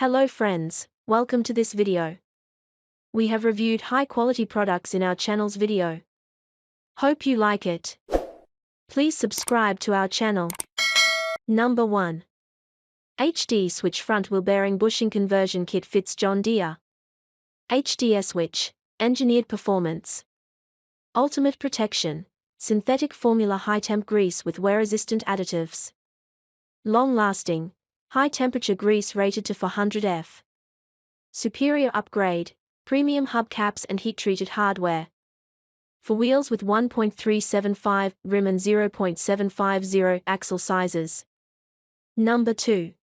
Hello friends, welcome to this video. We have reviewed high quality products in our channel's video. Hope you like it. Please subscribe to our channel. Number 1. HD Switch Front Wheel Bearing Bushing Conversion Kit fits John Deere. HD Switch, Engineered Performance. Ultimate Protection, Synthetic Formula High Temp Grease with Wear-Resistant Additives. Long Lasting, High Temperature Grease rated to 400 F. Superior Upgrade, Premium Hubcaps and Heat-Treated Hardware. For wheels with 1.375 rim and 0.750 axle sizes. Number 2.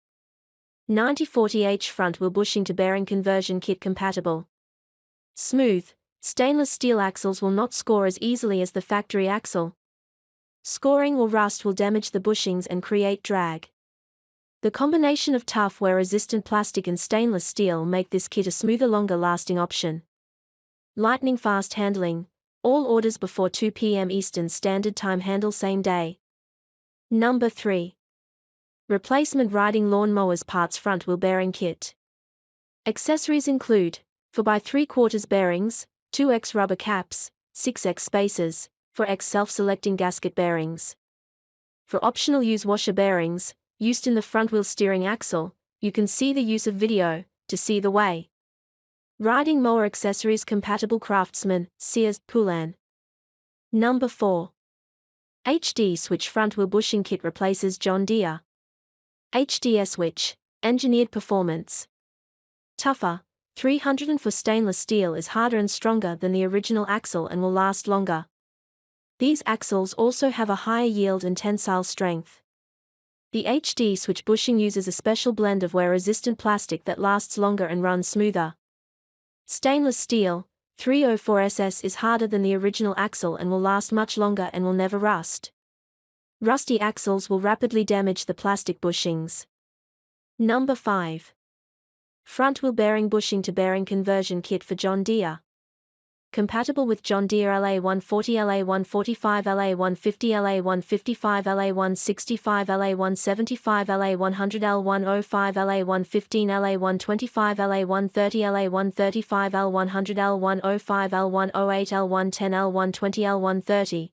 9040H Front Wheel Bushing to Bearing Conversion Kit Compatible. Smooth, stainless steel axles will not score as easily as the factory axle. Scoring or rust will damage the bushings and create drag. The combination of tough wear-resistant plastic and stainless steel make this kit a smoother, longer-lasting option. Lightning fast handling. All orders before 2 p.m. Eastern Standard Time handle same day. Number 3. Replacement Riding Lawn Mowers Parts Front Wheel Bearing Kit. Accessories include 4x3/4 bearings, 2x rubber caps, 6x spacers, 4x self-selecting gasket bearings. For optional use washer bearings, used in the front wheel steering axle. You can see the use of video to see the way. Riding mower accessories compatible Craftsman, Sears, Poulan. Number 4. HD Switch Front Wheel Bushing Kit replaces John Deere. HD Switch, Engineered Performance. Tougher, 304 stainless steel is harder and stronger than the original axle and will last longer. These axles also have a higher yield and tensile strength. The HD Switch bushing uses a special blend of wear-resistant plastic that lasts longer and runs smoother. Stainless steel, 304SS is harder than the original axle and will last much longer and will never rust. Rusty axles will rapidly damage the plastic bushings. Number 5. Front Wheel Bearing Bushing to Bearing Conversion Kit for John Deere. Compatible with John Deere LA140, LA145, LA150, LA155, LA165, LA175, LA100, L105, LA115, LA125, LA130, LA135, L100, L105, L108, L110, L120, L130.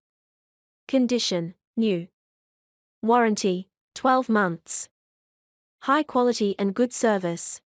Condition: new. Warranty: 12 months. High quality and good service.